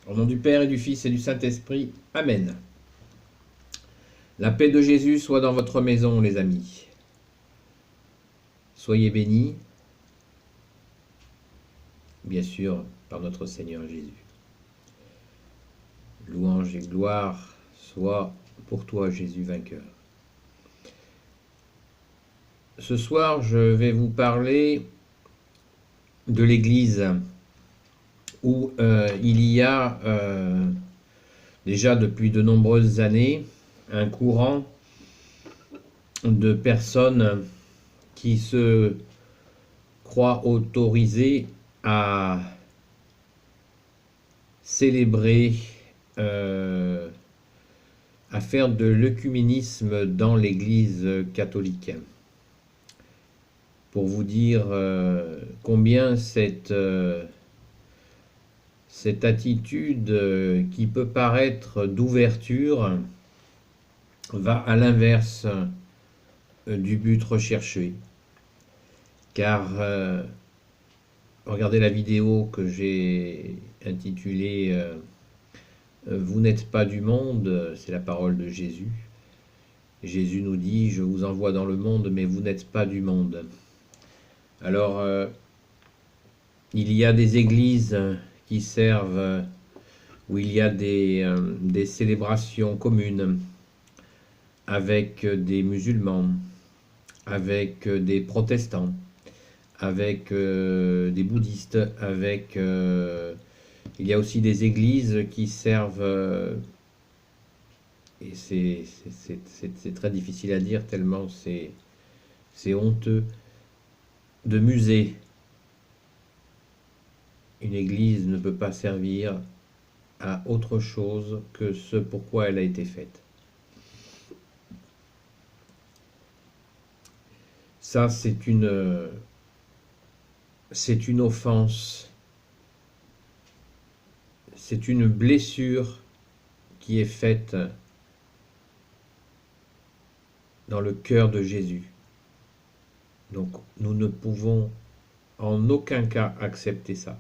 Au nom du Père et du Fils et du Saint-Esprit. Amen. La paix de Jésus soit dans votre maison, les amis. Soyez bénis, bien sûr, par notre Seigneur Jésus. Louange et gloire soient pour toi, Jésus vainqueur. Ce soir, je vais vous parler de l'Église où il y a déjà depuis de nombreuses années un courant de personnes qui se croient autorisées à célébrer, à faire de l'œcuménisme dans l'Église catholique. Pour vous dire combien cette attitude qui peut paraître d'ouverture va à l'inverse du but recherché. Car regardez la vidéo que j'ai intitulée Vous n'êtes pas du monde, c'est la parole de Jésus. Jésus nous dit, je vous envoie dans le monde, mais vous n'êtes pas du monde. Alors, il y a des églises qui servent, où il y a des célébrations communes avec des musulmans, avec des protestants, avec des bouddhistes, avec... il y a aussi des églises qui servent, et c'est très difficile à dire tellement c'est honteux, de musées. Une église ne peut pas servir à autre chose que ce pourquoi elle a été faite. Ça, c'est une offense, c'est une blessure qui est faite dans le cœur de Jésus. Donc, nous ne pouvons en aucun cas accepter ça.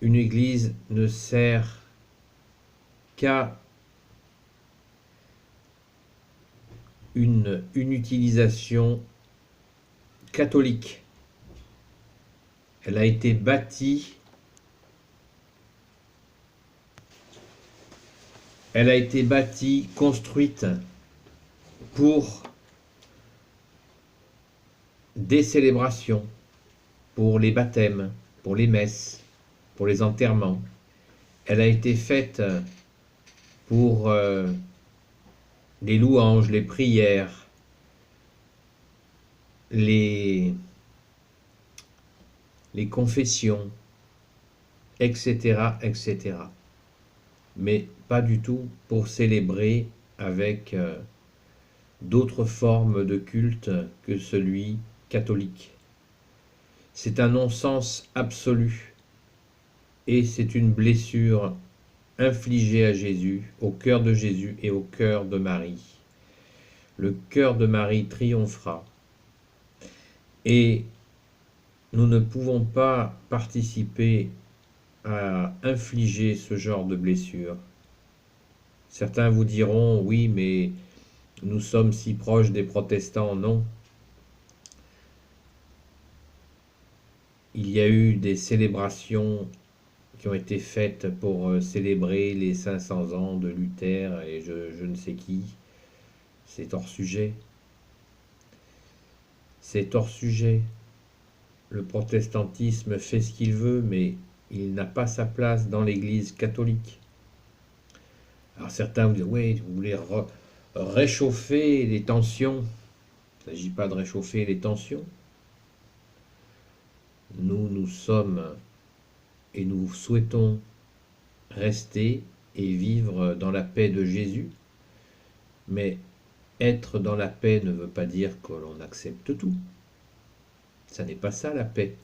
Une église ne sert qu'à une utilisation catholique. Elle a été bâtie, construite pour des célébrations, pour les baptêmes, pour les messes, pour les enterrements. Elle a été faite pour les louanges, les prières, les confessions, etc., etc. Mais pas du tout pour célébrer avec d'autres formes de culte que celui catholique. C'est un non-sens absolu et c'est une blessure infligée à Jésus, au cœur de Jésus et au cœur de Marie. Le cœur de Marie triomphera et nous ne pouvons pas participer à infliger ce genre de blessure. Certains vous diront, oui, mais nous sommes si proches des protestants. Non. Il y a eu des célébrations qui ont été faites pour célébrer les 500 ans de Luther et je ne sais qui. C'est hors sujet. C'est hors sujet. Le protestantisme fait ce qu'il veut, mais il n'a pas sa place dans l'Église catholique. Alors certains vous disent, oui, vous voulez réchauffer les tensions. Il ne s'agit pas de réchauffer les tensions. Nous sommes et nous souhaitons rester et vivre dans la paix de Jésus, mais être dans la paix ne veut pas dire que l'on accepte tout. Ça n'est pas ça la paix.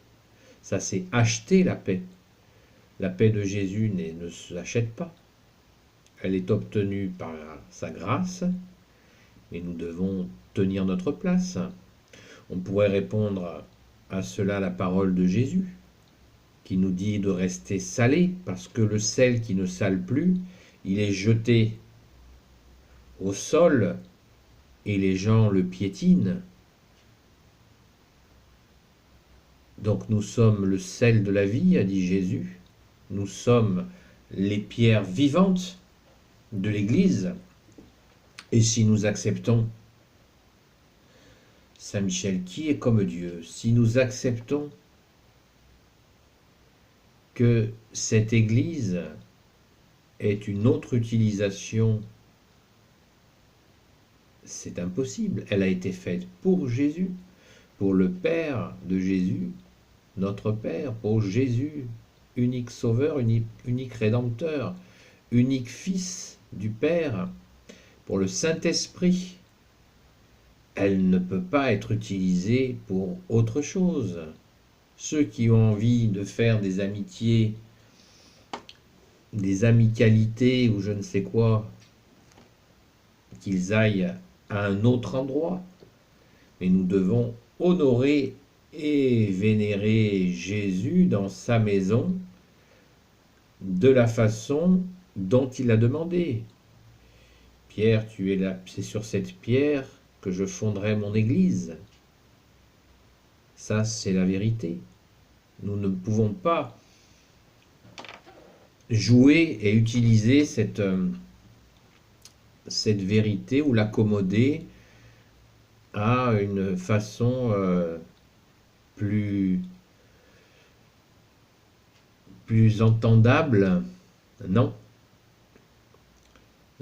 Ça c'est acheter la paix. La paix de Jésus ne s'achète pas. Elle est obtenue par sa grâce, mais nous devons tenir notre place. On pourrait répondre à cela la parole de Jésus. qui nous dit de rester salé, parce que le sel qui ne sale plus, il est jeté au sol et les gens le piétinent. Donc nous sommes le sel de la vie, a dit Jésus. Nous sommes les pierres vivantes de l'Église. Et si nous acceptons, Saint Michel, qui est comme Dieu, si nous acceptons que cette Église est une autre utilisation, c'est impossible. Elle a été faite pour Jésus, pour le Père de Jésus, notre Père, pour Jésus, unique Sauveur, unique Rédempteur, unique Fils du Père, pour le Saint-Esprit. Elle ne peut pas être utilisée pour autre chose. Ceux qui ont envie de faire des amitiés, des amicalités ou je ne sais quoi, qu'ils aillent à un autre endroit. Mais nous devons honorer et vénérer Jésus dans sa maison de la façon dont il a demandé. Pierre, tu es là, c'est sur cette pierre que je fonderai mon église. Ça, c'est la vérité. Nous ne pouvons pas jouer et utiliser cette vérité ou l'accommoder à une façon plus entendable. Non.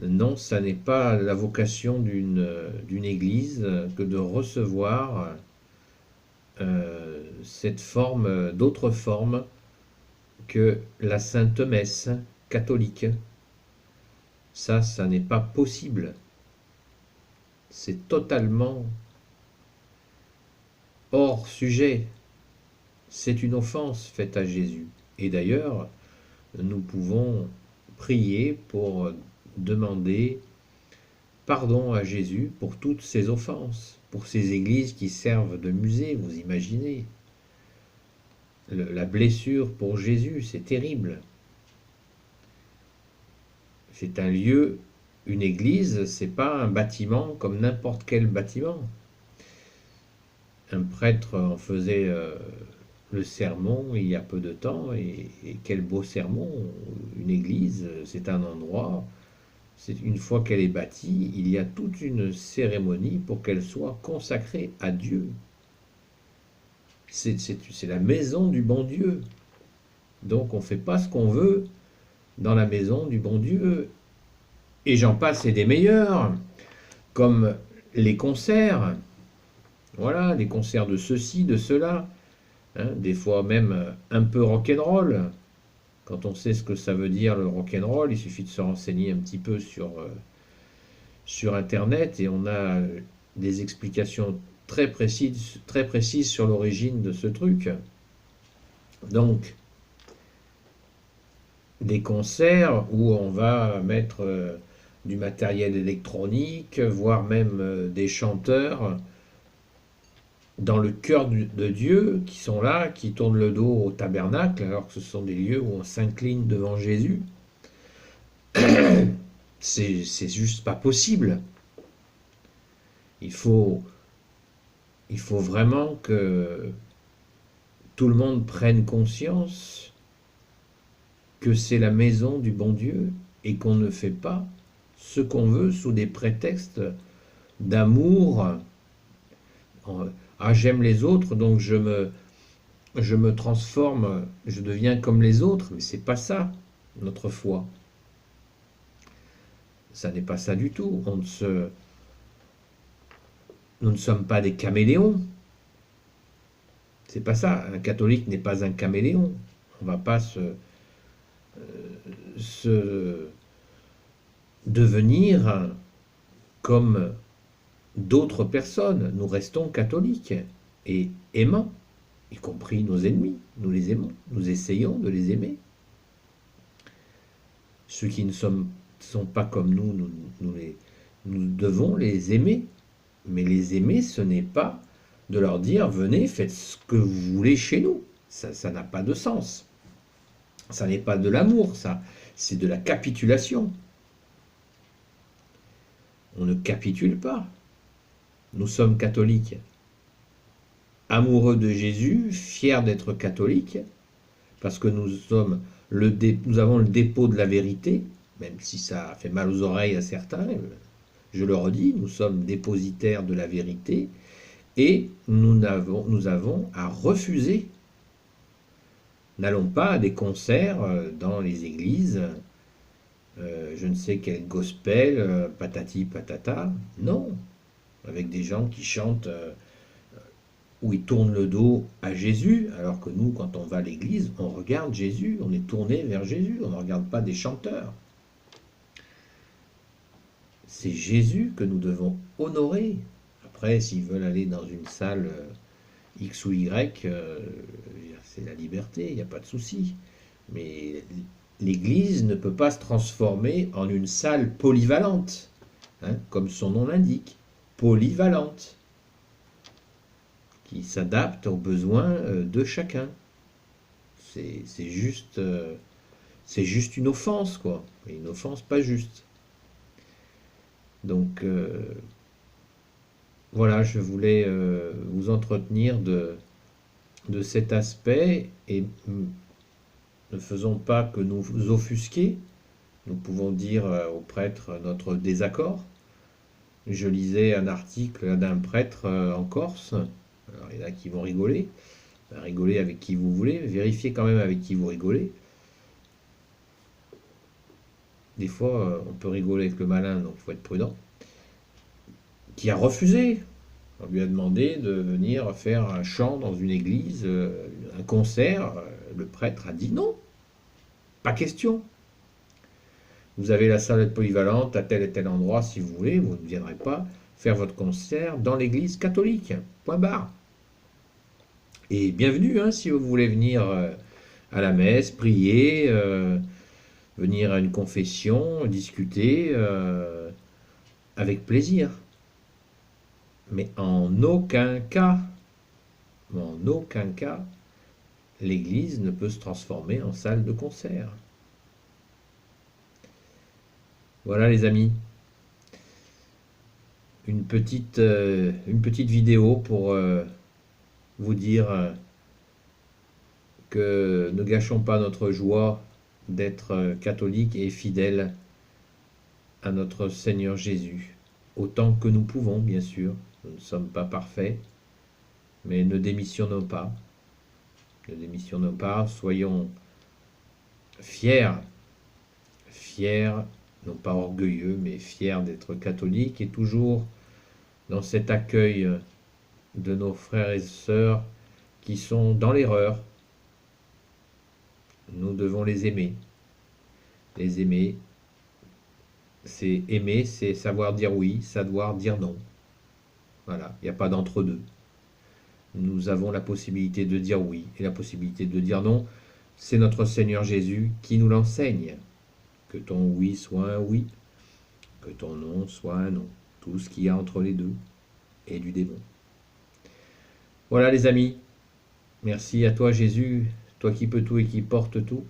Non, ça n'est pas la vocation d'une église que de recevoir cette forme, d'autres formes que la Sainte Messe catholique. Ça n'est pas possible. C'est totalement hors sujet. C'est une offense faite à Jésus. Et d'ailleurs, nous pouvons prier pour demander pardon à Jésus pour toutes ces offenses, pour ces églises qui servent de musée, vous imaginez. La blessure pour Jésus, c'est terrible. C'est un lieu, une église, c'est pas un bâtiment comme n'importe quel bâtiment. Un prêtre en faisait le sermon il y a peu de temps, et quel beau sermon. Une église, c'est un endroit, une fois qu'elle est bâtie, il y a toute une cérémonie pour qu'elle soit consacrée à Dieu. C'est la maison du bon Dieu. Donc on ne fait pas ce qu'on veut dans la maison du bon Dieu. Et j'en passe et des meilleurs, comme les concerts. Voilà, les concerts de ceci, de cela. Hein, des fois même un peu rock'n'roll. Quand on sait ce que ça veut dire le rock'n'roll, il suffit de se renseigner un petit peu sur Internet et on a des explications très précises sur l'origine de ce truc. Donc, des concerts où on va mettre du matériel électronique, voire même des chanteurs dans le cœur de Dieu, qui sont là, qui tournent le dos au tabernacle, alors que ce sont des lieux où on s'incline devant Jésus. C'est juste pas possible. Il faut vraiment que tout le monde prenne conscience que c'est la maison du bon Dieu et qu'on ne fait pas ce qu'on veut sous des prétextes d'amour. Ah, j'aime les autres, donc je me transforme, je deviens comme les autres, mais c'est pas ça, notre foi. Ça n'est pas ça du tout. Nous ne sommes pas des caméléons. C'est pas ça. Un catholique n'est pas un caméléon. On ne va pas se devenir comme d'autres personnes. Nous restons catholiques et aimants, y compris nos ennemis. Nous les aimons, nous essayons de les aimer. Ceux qui ne sont pas comme nous, nous devons les aimer. Mais les aimer, ce n'est pas de leur dire « venez, faites ce que vous voulez chez nous ». Ça n'a pas de sens. Ça n'est pas de l'amour, ça. C'est de la capitulation. On ne capitule pas. Nous sommes catholiques. Amoureux de Jésus, fiers d'être catholiques, parce que nous avons le dépôt de la vérité, même si ça fait mal aux oreilles à certains. Je le redis, nous sommes dépositaires de la vérité, et nous avons à refuser. N'allons pas à des concerts dans les églises, je ne sais quel gospel, patati patata. Non, avec des gens qui chantent où ils tournent le dos à Jésus, alors que nous, quand on va à l'église, on regarde Jésus, on est tourné vers Jésus, on ne regarde pas des chanteurs. C'est Jésus que nous devons honorer. Après, s'ils veulent aller dans une salle X ou Y, c'est la liberté, il n'y a pas de souci. Mais l'Église ne peut pas se transformer en une salle polyvalente, hein, comme son nom l'indique, polyvalente, qui s'adapte aux besoins de chacun. C'est juste une offense, quoi. Une offense pas juste. Donc, voilà, je voulais vous entretenir de cet aspect, et ne faisons pas que nous offusquer. Nous pouvons dire au prêtre notre désaccord. Je lisais un article d'un prêtre en Corse. Alors, il y en a qui vont rigoler. Rigoler avec qui vous voulez. Vérifiez quand même avec qui vous rigolez. Des fois, on peut rigoler avec le malin, donc il faut être prudent. Qui a refusé. On lui a demandé de venir faire un chant dans une église, un concert. Le prêtre a dit non, pas question. Vous avez la salle polyvalente à tel et tel endroit si vous voulez, vous ne viendrez pas faire votre concert dans l'église catholique. Point barre. Et bienvenue hein, si vous voulez venir à la messe, prier, venir à une confession, discuter, avec plaisir. Mais en aucun cas, l'église ne peut se transformer en salle de concert. Voilà les amis, une petite vidéo pour vous dire que ne gâchons pas notre joie d'être catholiques et fidèles à notre Seigneur Jésus, autant que nous pouvons bien sûr. Nous ne sommes pas parfaits, mais ne démissionnons pas. Ne démissionnons pas, soyons fiers, non pas orgueilleux, mais fiers d'être catholiques, et toujours dans cet accueil de nos frères et sœurs qui sont dans l'erreur. Nous devons les aimer. Les aimer, c'est savoir dire oui, savoir dire non. Voilà, il n'y a pas d'entre-deux. Nous avons la possibilité de dire oui et la possibilité de dire non. C'est notre Seigneur Jésus qui nous l'enseigne. Que ton oui soit un oui, que ton non soit un non. Tout ce qu'il y a entre les deux est du démon. Voilà les amis. Merci à toi Jésus, toi qui peux tout et qui porte tout.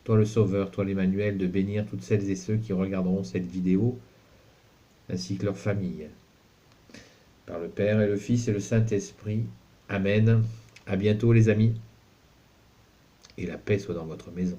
Toi le Sauveur, toi l'Emmanuel, de bénir toutes celles et ceux qui regarderont cette vidéo, ainsi que leurs familles. Par le Père et le Fils et le Saint-Esprit. Amen. À bientôt les amis. Et la paix soit dans votre maison.